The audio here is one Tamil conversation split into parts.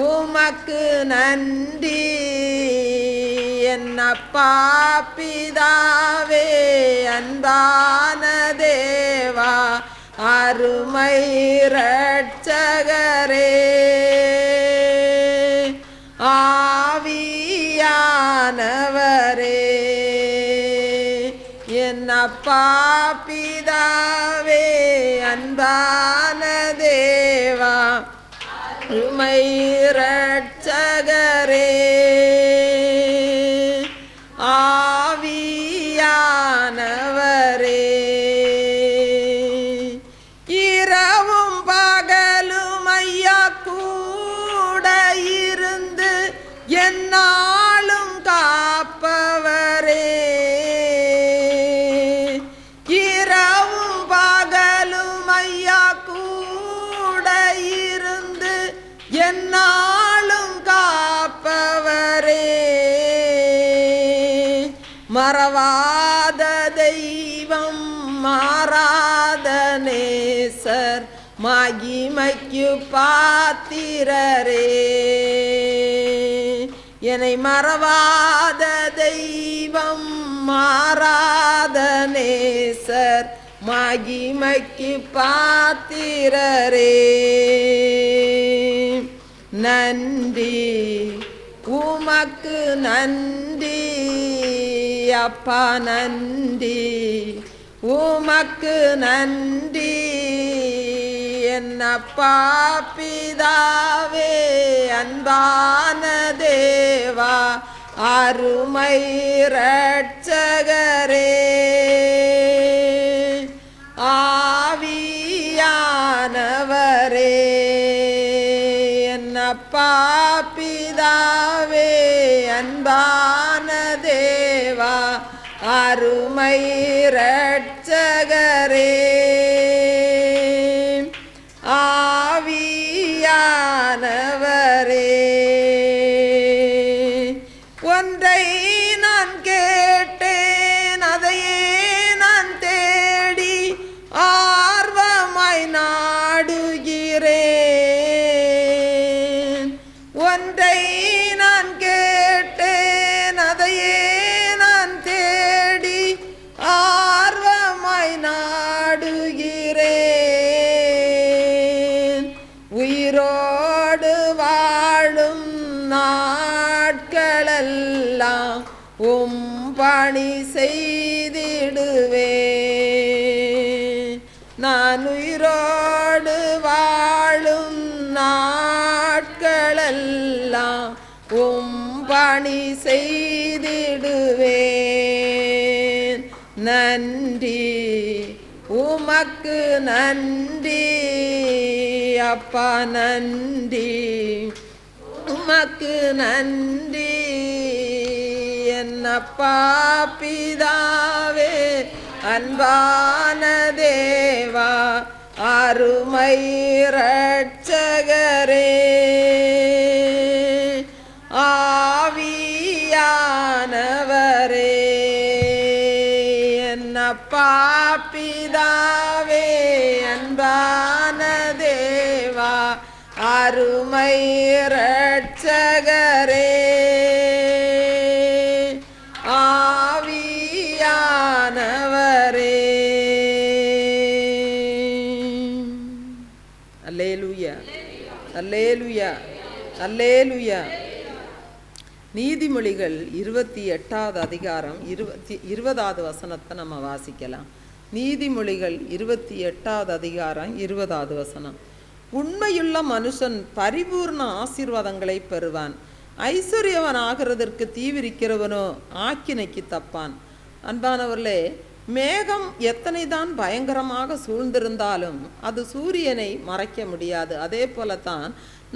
உமக்கு நன்றி என் அப்பா பிதாவே, அன்பான தேவா, அருமை இரட்சகரே, ஆவியானவரே, என் அப்பா பிதாவே, அன்பான தேவா, அருமை இரட்சகரே, ஆவியானவரே, இரவும் பகலும் ஐயா கூட இருந்து என்னாலும் காப்பவரே, இரவும் பகலும் ஐயா கூட இருந்து என்னாலும் காப்பவரே, மறவாத தெய்வம், மாறாத நேசர், மகிமைக்கு பாத்திரரே, என்னை மறவாத தெய்வம், மாறாத நேசர், மகிமைக்கு பாத்திரரே, நன்றி உமக்கு நன்றி அப்பா, நன்றி உமக்கு நன்றி என் அப்பா பிதாவே, அன்பான தேவா, அருமை இரட்சகரே, ஆவியானவரே, என் அப்பா பிதாவே, அன்பான தேவா, அருமை இரட்சகரே, ஆவியானவரே, ஒன்றை நான் கேட்டேன், அதையே நான் தேடி ஆர்வமாய் நாடுகிறேன், ஒன்றை நான் கேட்டேன், அதையே நான் தேடி ஆர்வமாய் நாடுகிறேன், உயிரோடு வாழும் நாட்களெல்லாம் உம் பணி செய்திடுவேன், நான் உயிரோடு வாழும் நாட்களெல்லாம் உம் பணி செய்திடுவேன், நன்றி உமக்கு நன்றி அப்பா, நன்றி உமக்கு நன்றி என் அப்பா பிதாவே, அன்பான தேவா, அருமை இரட்சகரே, ஆவியானவரே, என் அப்பா பிதாவே, அன்பான தேவா, அருமை இரட்சகரே, ஆவியானவரே. அல்லேலூயா, அல்லேலூயா, அல்லேலூயா. நீதிமொழிகள் 28வது அதிகாரம் 20வது வசனத்தை நம்ம வாசிக்கலாம். நீதிமொழிகள் 28வது அதிகாரம் 20வது வசனம். உண்மையுள்ள மனுஷன் பரிபூர்ண ஆசீர்வாதங்களை பெறுவான், ஐஸ்வர்யவன் ஆகிறதற்கு தீவிரிக்கிறவனோ ஆக்கினைக்கு தப்பான். அன்பானவர்களே, மேகம் எத்தனை தான் பயங்கரமாக சூழ்ந்திருந்தாலும் அது சூரியனை மறைக்க முடியாது. அதே போலத்தான்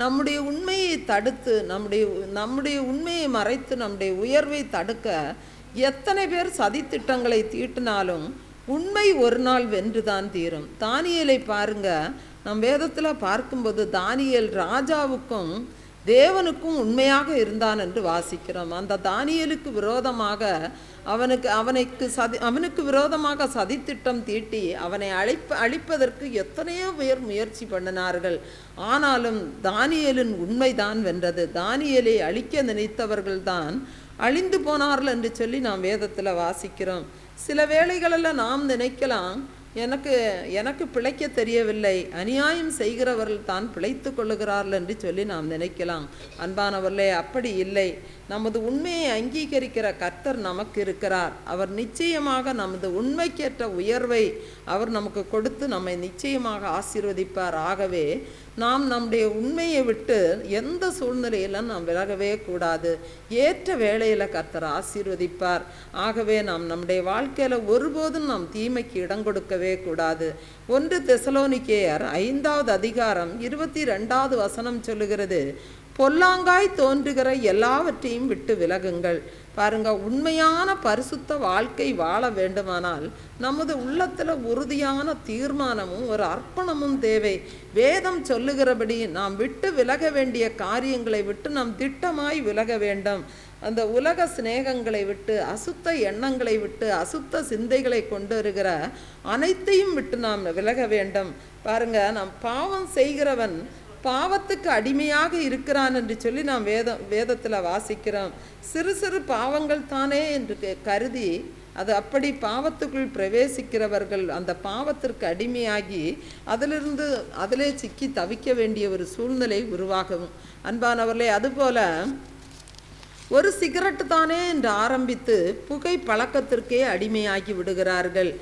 நம்முடைய உண்மையை தடுத்து, நம்முடைய உண்மையை மறைத்து நம்முடைய உயர்வை தடுக்க எத்தனை பேர் சதித்திட்டங்களை தீட்டினாலும் உண்மை ஒரு நாள் வென்றுதான் தீரும். தானியேலை பாருங்க, நம் வேதத்தில் பார்க்கும்போது தானியேல் ராஜாவுக்கும் தேவனுக்கும் உண்மையாக இருந்தான் என்று வாசிக்கிறோம். அந்த தானியேலுக்கு விரோதமாக அவனுக்கு விரோதமாக சதித்திட்டம் தீட்டி அவனை அழிப்பதற்கு எத்தனையோ பேர் முயற்சி பண்ணினார்கள். ஆனாலும் தானியேலின் உண்மைதான் வென்றது. தானியேலை அழிக்க நினைத்தவர்கள்தான் அழிந்து போனார்கள் என்று சொல்லி நாம் வேதத்தில் வாசிக்கிறோம். சில வேளைகளில் நாம் நினைக்கலாம், எனக்கு பிழைக்க தெரியவில்லை, அநியாயம் செய்கிறவர்கள் தான் பிழைத்து கொள்ளுகிறார்கள் என்று சொல்லி நாம் நினைக்கலாம். அன்பானவர்களே, அப்படி இல்லை. நமது உண்மையை அங்கீகரிக்கிற கர்த்தர் நமக்கு இருக்கிறார். அவர் நிச்சயமாக நமது உண்மைக்கேற்ற உயர்வை அவர் நமக்கு கொடுத்து நம்மை நிச்சயமாக ஆசீர்வதிப்பார். ஆகவே நாம் நம்முடைய உண்மையை விட்டு எந்த சூழ்நிலையிலும் நாம் விலகவே கூடாது. ஏற்ற வேளையில் கர்த்தர் ஆசீர்வதிப்பார். ஆகவே நாம் நம்முடைய வாழ்க்கையில் ஒருபோதும் நாம் தீமைக்கு இடம் கொடுக்கவே கூடாது. 1 தெசலோனிக்கேயர் 5வது அதிகாரம் 22வது வசனம் சொல்லுகிறது, பொல்லாங்காய் தோன்றுகிற எல்லாவற்றையும் விட்டு விலகுங்கள். பாருங்க, உண்மையான பரிசுத்த வாழ்க்கை வாழ வேண்டுமானால் நமது உள்ளத்தில் உறுதியான தீர்மானமும் ஒரு அர்ப்பணமும் தேவை. வேதம் சொல்லுகிறபடி நாம் விட்டு விலக வேண்டிய காரியங்களை விட்டு நாம் திட்டமாய் விலக வேண்டும். அந்த உலக சிநேகங்களை விட்டு, அசுத்த எண்ணங்களை விட்டு, அசுத்த சிந்தைகளை கொண்டு வருகிற அனைத்தையும் விட்டு நாம் விலக வேண்டும். பாருங்க, நாம் பாவம் செய்கிறவன் பாவத்துக்கு அடிமையாக இருக்கிறான் என்று சொல்லி நாம் வேதத்தில் வாசிக்கிறோம். சிறு சிறு பாவங்கள் தானே என்று கருதி அது அப்படி பாவத்துக்குள் பிரவேசிக்கிறவர்கள் அந்த பாவத்திற்கு அடிமையாகி அதிலே சிக்கி தவிக்க வேண்டிய ஒரு சூழ்நிலை உருவாகும். அன்பானவர்களே, அதுபோல ஒரு சிகரெட்டு தானே என்று ஆரம்பித்து புகை பழக்கத்திற்கே அடிமையாகி விடுகிறார்கள்.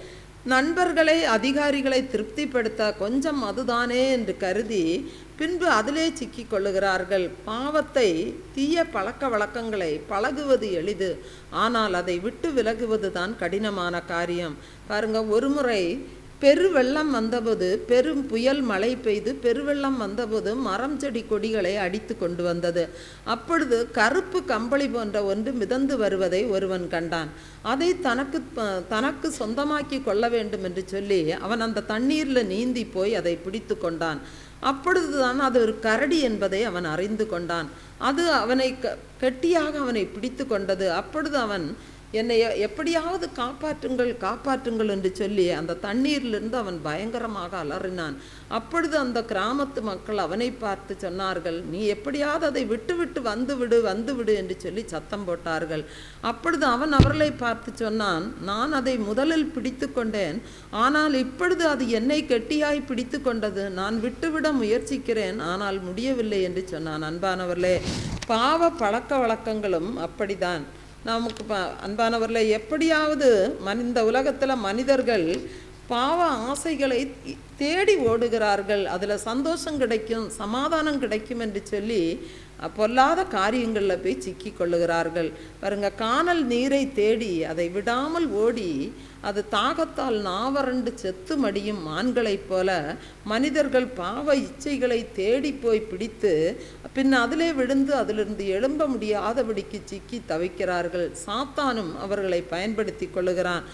நண்பர்களை, அதிகாரிகளை திருப்திப்படுத்த கொஞ்சம் அதுதானே என்று கருதி பின்பு அதிலே சிக்கி கொள்ளுகிறார்கள். பாவத்தை, தீய பழக்க வழக்கங்களை பழகுவது எளிது, ஆனால் அதை விட்டு விலகுவது தான் கடினமான காரியம். பாருங்க, ஒரு முறை பெருவெள்ளம் வந்தபோது, பெரும் புயல் மழை பெய்து பெருவெள்ளம் வந்தபோது மரம் செடி கொடிகளை அடித்து கொண்டு வந்தது. அப்பொழுது கருப்பு கம்பளி போன்ற ஒன்று மிதந்து வருவதை ஒருவன் கண்டான். அதை தனக்கு சொந்தமாக்கி கொள்ள வேண்டும் என்று சொல்லி அவன் அந்த தண்ணீரில் நீந்தி போய் அதை பிடித்து கொண்டான். அப்பொழுதுதான் அது ஒரு கரடி என்பதை அவன் அறிந்து கொண்டான். அது அவனை கெட்டியாக அவனை பிடித்து கொண்டது. அப்பொழுது அவன், என்னை எப்படியாவது காப்பாற்றுங்கள் என்று சொல்லி அந்த தண்ணீரிலிருந்து அவன் பயங்கரமாக அலறினான். அப்பொழுது அந்த கிராமத்து மக்கள் அவனை பார்த்து சொன்னார்கள், நீ எப்படியாவது அதை விட்டு வந்துவிடு என்று சொல்லி சத்தம் போட்டார்கள். அப்பொழுது அவன் அவர்களை பார்த்து சொன்னான், நான் அதை முதலில் பிடித்து கொண்டேன், ஆனால் இப்பொழுது அது என்னை கெட்டியாய் பிடித்து கொண்டது. நான் விட்டுவிட முயற்சிக்கிறேன், ஆனால் முடியவில்லை என்று சொன்னான். அன்பானவர்களே, பாவ பழக்க வழக்கங்களும் அப்படிதான். நமக்கு அன்பானவர்களை, எப்படியாவது இந்த உலகத்தில் மனிதர்கள் பாவ ஆசைகளை தேடி ஓடுகிறார்கள். அதில் சந்தோஷம் கிடைக்கும், சமாதானம் கிடைக்கும் என்று சொல்லி பொல்லாத காரியங்களில் போய் சிக்கி கொள்ளுகிறார்கள். பாருங்க, காணல் நீரை தேடி அதை விடாமல் ஓடி அது தாகத்தால் நாவறண்டு செத்து மடியும் மான்களைப் போல மனிதர்கள் பாவ இச்சைகளை தேடி போய் பிடித்து பின் அதிலே விழுந்து அதிலிருந்து எழும்ப முடியாதபடிக்கு சிக்கி தவிக்கிறார்கள். சாத்தானும் அவர்களை பயன்படுத்தி கொள்ளுகிறான்.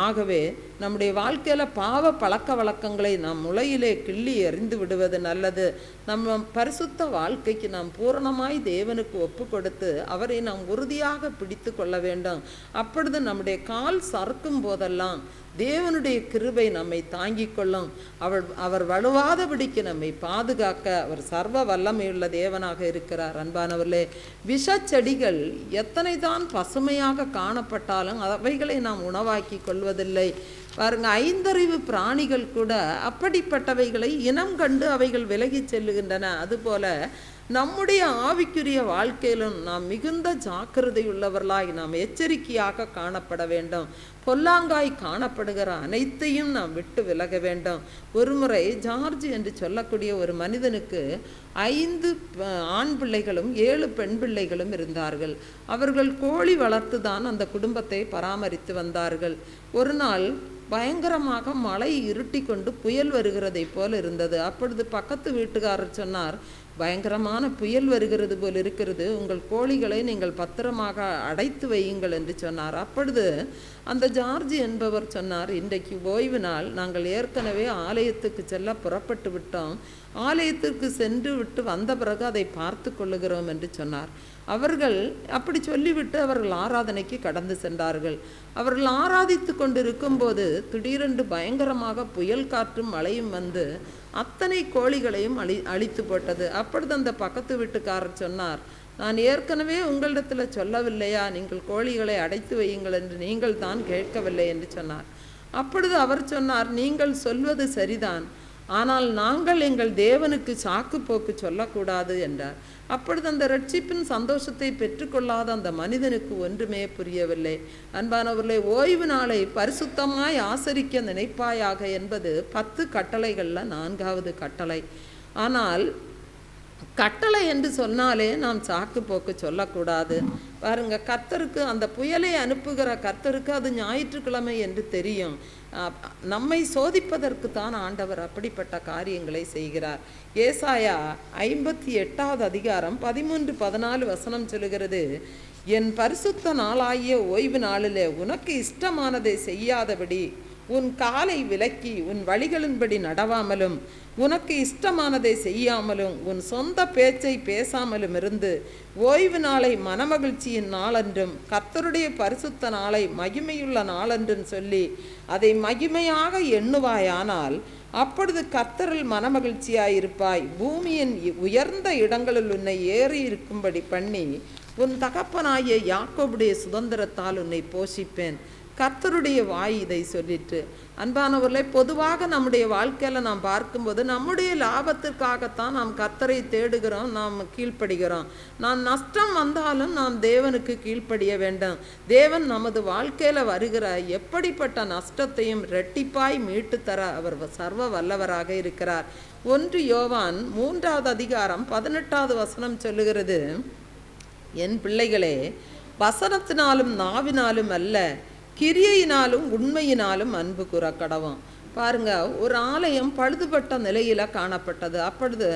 ஆகவே நம்முடைய வாழ்க்கையில் பாவ பழக்க வழக்கங்களை நாம் முளையிலே கிள்ளி எறிந்து விடுவது நல்லது. நம்ம பரிசுத்த வாழ்க்கைக்கு நாம் பூரணமாய் தேவனுக்கு ஒப்பு கொடுத்து அவரை நாம் உறுதியாக பிடித்து கொள்ள வேண்டும். அப்பொழுது நம்முடைய கால் சறுக்கும் போதெல்லாம் தேவனுடைய கிருபை நம்மை தாங்கிக் கொள்ளும். அவர் வலுவாதபடிக்கு நம்மை பாதுகாக்க அவர் சர்வ வல்லமையுள்ள தேவனாக இருக்கிறார். அன்பானவர்களே, விஷச்செடிகள் எத்தனை தான் பசுமையாக காணப்பட்டாலும் அவைகளை நாம் உணவாக்கி கொள்வதில்லை. பாருங்க, 5 அறிவு பிராணிகள் கூட அப்படிப்பட்டவைகளை இனம் கண்டு அவைகள் விலகி செல்லுகின்றன. அதுபோல நம்முடைய ஆவிக்குரிய வாழ்க்கையிலும் நாம் மிகுந்த ஜாக்கிரதை உள்ளவர்களாய் நாம் எச்சரிக்கையாக காணப்பட வேண்டும். பொல்லாங்காய் காணப்படுகிற அனைத்தையும் நாம் விட்டு விலக வேண்டும். ஒருமுறை ஜார்ஜ் என்று சொல்லக்கூடிய ஒரு மனிதனுக்கு 5 ஆண் பிள்ளைகளும் 7 பெண் பிள்ளைகளும் இருந்தார்கள். அவர்கள் கோழி வளர்த்து தான் அந்த குடும்பத்தை பராமரித்து வந்தார்கள். ஒரு நாள் பயங்கரமாக மழை இருட்டி கொண்டு புயல் வருகிறதை போல இருந்தது. அப்பொழுது பக்கத்து வீட்டுக்காரர் சொன்னார், பயங்கரமான புயல் வருகிறது போல் இருக்கிறது, உங்கள் கோழிகளை நீங்கள் பத்திரமாக அடைத்து வையுங்கள் என்று சொன்னார். அப்பொழுது அந்த ஜார்ஜ் என்பவர் சொன்னார், இன்றைக்கு ஓய்வு நாள், நாங்கள் ஏற்கனவே ஆலயத்துக்கு செல்ல புறப்பட்டு விட்டோம், ஆலயத்திற்கு சென்று விட்டு வந்த பிறகு அதை பார்த்து கொள்ளுகிறோம் என்று சொன்னார். அவர்கள் அப்படி சொல்லிவிட்டு அவர்கள் ஆராதனைக்கு கடந்து சென்றார்கள். அவர்கள் ஆராதித்து கொண்டிருக்கும்போது திடீரென்று பயங்கரமாக புயல் காற்றும் மழையும் வந்து அத்தனை கோழிகளையும் அழித்து போட்டது. அப்பொழுது அந்த பக்கத்து வீட்டுக்காரர் சொன்னார், நான் ஏற்கனவே உங்களிடத்தில் சொல்லவில்லையா, நீங்கள் கோழிகளை அடைத்து வையுங்கள் என்று, நீங்கள் தான் கேட்கவில்லை என்று சொன்னார். அப்பொழுது அவர் சொன்னார், நீங்கள் சொல்வது சரிதான், ஆனால் நாங்கள் எங்கள் தேவனுக்கு சாக்கு போக்கு சொல்லக்கூடாது என்றார். அப்பொழுது அந்த ரட்சிப்பின் சந்தோஷத்தை பெற்றுக்கொள்ளாத அந்த மனிதனுக்கு ஒன்றுமே புரியவில்லை. அன்பானவர்களே, ஓய்வு நாளை பரிசுத்தமாய் ஆசரிக்க நினைப்பாயாக என்பது 10 கட்டளைகளில் 4வது கட்டளை. ஆனால் கட்டளை என்று சொன்னாலே நாம் சாக்கு போக்கு சொல்லக்கூடாது. பாருங்க, கர்த்தருக்கு, அந்த புயலை அனுப்புகிற கர்த்தருக்கு அது ஞாயிற்றுக்கிழமை என்று தெரியும். நம்மை சோதிப்பதற்கு தான் ஆண்டவர் அப்படிப்பட்ட காரியங்களை செய்கிறார். ஏசாயா 58வது அதிகாரம் 13-14 வசனம் சொல்லுகிறது, என் பரிசுத்த நாளாகிய ஓய்வு நாளிலே உனக்கு இஷ்டமானதை செய்யாதபடி உன் காலை விலக்கி உன் வழிகளின்படி நடவாமலும் உனக்கு இஷ்டமானதை செய்யாமலும் உன் சொந்த பேச்சை பேசாமலும் இருந்து ஓய்வு நாளை மனமகிழ்ச்சியின் நாளென்றும் கர்த்தருடைய பரிசுத்த நாளை மகிமையுள்ள நாளென்றும் சொல்லி அதை மகிமையாக எண்ணுவாயானால் அப்பொழுது கர்த்தரில் மனமகிழ்ச்சியாயிருப்பாய். பூமியின் உயர்ந்த இடங்களில் உன்னை ஏறி இருக்கும்படி பண்ணி உன் தகப்பனாகிய யாக்கோபுடைய சுதந்திரத்தால் உன்னை போஷிப்பேன். கர்த்தருடைய வாய் இதை சொல்லிட்டு. அன்பானவர்களே, பொதுவாக நம்முடைய வாழ்க்கையில் நாம் பார்க்கும்போது நம்முடைய லாபத்திற்காகத்தான் நாம் கர்த்தரை தேடுகிறோம், நாம் கீழ்ப்படுகிறோம். நாம் நஷ்டம் வந்தாலும் நாம் தேவனுக்கு கீழ்ப்படிய வேண்டும். தேவன் நமது வாழ்க்கையில் வருகிற எப்படிப்பட்ட நஷ்டத்தையும் இரட்டிப்பாய் மீட்டு தர அவர் சர்வ வல்லவராக இருக்கிறார். 1 யோவான் 3வது அதிகாரம் 18வது வசனம் சொல்லுகிறது, என் பிள்ளைகளே, வசனத்தினாலும் நாவினாலும் அல்ல, கிரியையினாலும் உண்மையினாலும் அன்பு கூற கடவும். பாருங்க, ஒரு ஆலயம் பழுதுபட்ட நிலையில காணப்பட்டது. அப்பொழுது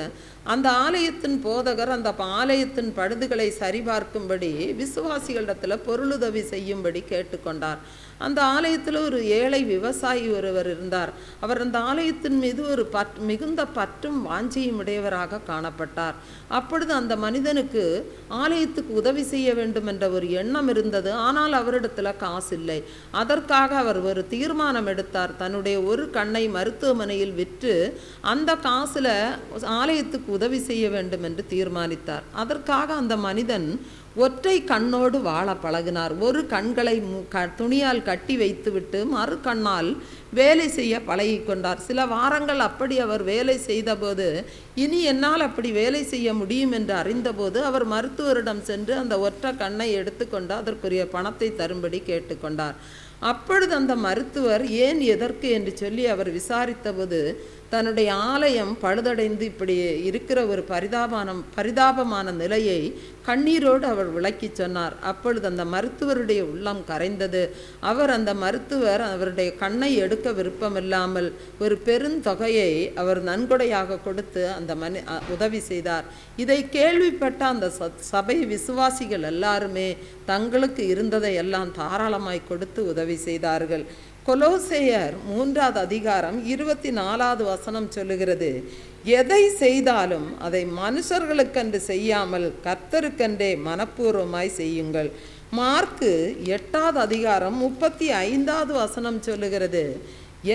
அந்த ஆலயத்தின் போதகர் அந்த ஆலயத்தின் பழுதுகளை சரிபார்க்கும்படி விசுவாசிகளிடத்தில் பொருளுதவி செய்யும்படி கேட்டுக்கொண்டார். அந்த ஆலயத்தில் ஒரு ஏழை விவசாயி ஒருவர் இருந்தார். அவர் அந்த ஆலயத்தின் மீது ஒரு மிகுந்த பற்றும் வாஞ்சியும் உடையவராக காணப்பட்டார். அப்பொழுது அந்த மனிதனுக்கு ஆலயத்துக்கு உதவி செய்ய வேண்டும் என்ற ஒரு எண்ணம் இருந்தது. ஆனால் அவரிடத்தில் காசு இல்லை. அதற்காக அவர் ஒரு தீர்மானம் எடுத்தார். தன்னுடைய ஒரு கண்ணை மருத்துவமனையில் விற்று அந்த காசில் ஆலயத்துக்கு உதவி செய்ய வேண்டும் என்று தீர்மானித்தார். அதற்காக அந்த மனிதன் ஒற்றை கண்ணோடு வாழ பழகினார். ஒரு கண்களை துணியால் கட்டி வைத்துவிட்டு மறு கண்ணால் வேலை செய்ய பழகி கொண்டார். சில வாரங்கள் அப்படி அவர் வேலை செய்தபோது இனி என்னால் அப்படி வேலை செய்ய முடியும் என்று அறிந்தபோது அவர் மருத்துவரிடம் சென்று அந்த ஒற்றை கண்ணை எடுத்துக்கொண்டு அதற்குரிய பணத்தை தரும்படி கேட்டுக்கொண்டார். அப்பொழுது அந்த மருத்துவர் ஏன் எதற்கு என்று சொல்லி அவர் விசாரித்தபோது தன்னுடைய ஆலயம் பழுதடைந்து இப்படி இருக்கிற ஒரு பரிதாபமான நிலையை கண்ணீரோடு அவர் விளக்கி சொன்னார். அப்பொழுது அந்த மருத்துவருடைய உள்ளம் கரைந்தது. அந்த மருத்துவர் அவருடைய கண்ணை எடுக்க விருப்பமில்லாமல் ஒரு பெருந்தொகையை அவர் நன்கொடையாக கொடுத்து அந்த உதவி செய்தார். இதை கேள்விப்பட்ட அந்த சபை விசுவாசிகள் எல்லாருமே தங்களுக்கு இருந்ததை எல்லாம் தாராளமாய் கொடுத்து உதவி செய்தார்கள். கொலோசேயர் 3வது அதிகாரம் 24வது வசனம் சொல்லுகிறது, எதை செய்தாலும் அதை மனுஷர்களுக்கென்று செய்யாமல் கர்த்தருக்கென்றே மனப்பூர்வமாய் செய்யுங்கள். மார்க்கு 8வது அதிகாரம் 35வது வசனம் சொல்லுகிறது,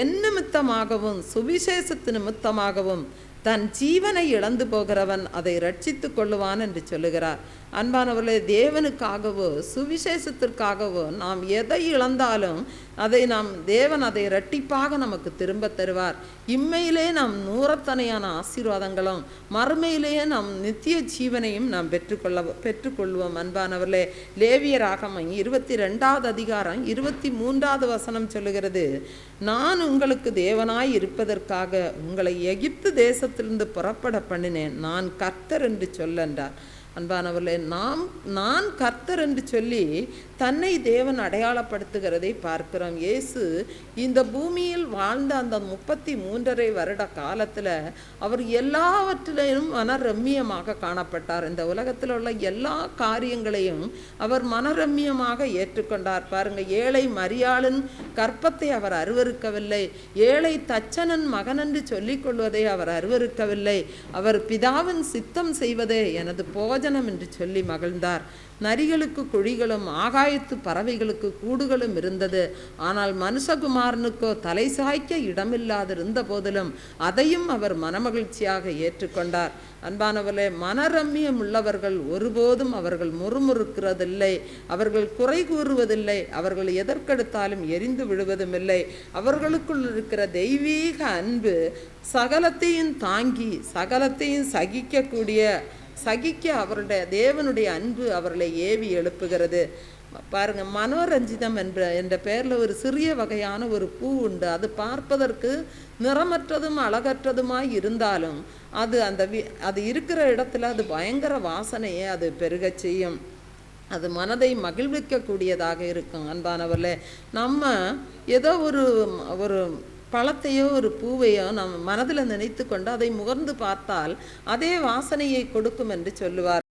என் நிமித்தமாகவும் சுவிசேஷத்து நிமித்தமாகவும் தன் ஜீவனை இழந்து போகிறவன் அதை ரட்சித்து கொள்ளுவான் என்று சொல்லுகிறார். அன்பானவர்களே, தேவனுக்காகவோ சுவிசேஷத்திற்காகவோ நாம் எதை இழந்தாலும் தேவன் அதை இரட்டிப்பாக நமக்கு திரும்ப தருவார். இம்மையிலே நாம் நூறத்தனையான ஆசீர்வாதங்களும் மறுமையிலேயே நாம் நித்திய ஜீவனையும் நாம் பெற்றுக்கொள்வோம். அன்பானவர்களே, லேவியராகமம் 22வது அதிகாரம் 23வது வசனம் சொல்லுகிறது, நான் உங்களுக்கு தேவனாய் இருப்பதற்காக உங்களை எகிப்து தேசத்திலிருந்து புறப்பட பண்ணினேன், நான் கர்த்தர் என்று சொல்லென்றார். அன்பானவர்களே, நான் கர்த்தர் என்று சொல்லி தன்னை தேவன் அடையாளப்படுத்துகிறதை பார்க்கிறோம். இயேசு இந்த பூமியில் வாழ்ந்த அந்த 33.5 வருட காலத்தில் அவர் எல்லாவற்றிலையும் மனரம்மியமாக காணப்பட்டார். இந்த உலகத்தில் உள்ள எல்லா காரியங்களையும் அவர் மனரம்மியமாக ஏற்றுக்கொண்டார். பாருங்க, ஏழை மரியாளின் கற்பத்தை அவர் அருவருக்கவில்லை. ஏழை தச்சனன் மகன் என்று சொல்லிக் கொள்வதை அவர் அருவருக்கவில்லை. அவர் பிதாவின் சித்தம் செய்வதே எனது போஜனம் என்று சொல்லி மகிழ்ந்தார். நரிகளுக்கு குழிகளும் ஆகாயத்து பறவைகளுக்கு கூடுகளும் இருந்தது, ஆனால் மனுஷகுமாரனுக்கோ தலை சாய்க்க இடமில்லாதிருந்த போதிலும் அதையும் அவர் மனமகிழ்ச்சியாக ஏற்றுக்கொண்டார். அன்பானவர்களே, மனரம்மியம் உள்ளவர்கள் ஒருபோதும் அவர்கள் முறுமுறுக்கிறதில்லை, அவர்கள் குறை கூறுவதில்லை, அவர்கள் எதற்கெடுத்தாலும் எரிந்து விடுவதும் இல்லை. அவர்களுக்குள் இருக்கிற தெய்வீக அன்பு சகலத்தையும் தாங்கி சகலத்தையும் சகிக்க அவருடைய தேவனுடைய அன்பு அவர்களை ஏவி எழுப்புகிறது. பாருங்க, மனோரஞ்சிதம் என்ற பெயரில் ஒரு சிறிய வகையான ஒரு பூ உண்டு. அது பார்ப்பதற்கு நிறமற்றதும் அழகற்றதுமாய் இருந்தாலும் அது இருக்கிற இடத்துல அது பயங்கர வாசனையை அது பெருகச் செய்யும். அது மனதை மகிழ்விக்கக்கூடியதாக இருக்கும். அன்பானவர்களே, நம்ம ஏதோ ஒரு பழத்தையோ ஒரு பூவையோ நம் மனதில் நினைத்து கொண்டு அதை முகர்ந்து பார்த்தால் அதே வாசனையை கொடுக்கும் என்று சொல்லுவார்.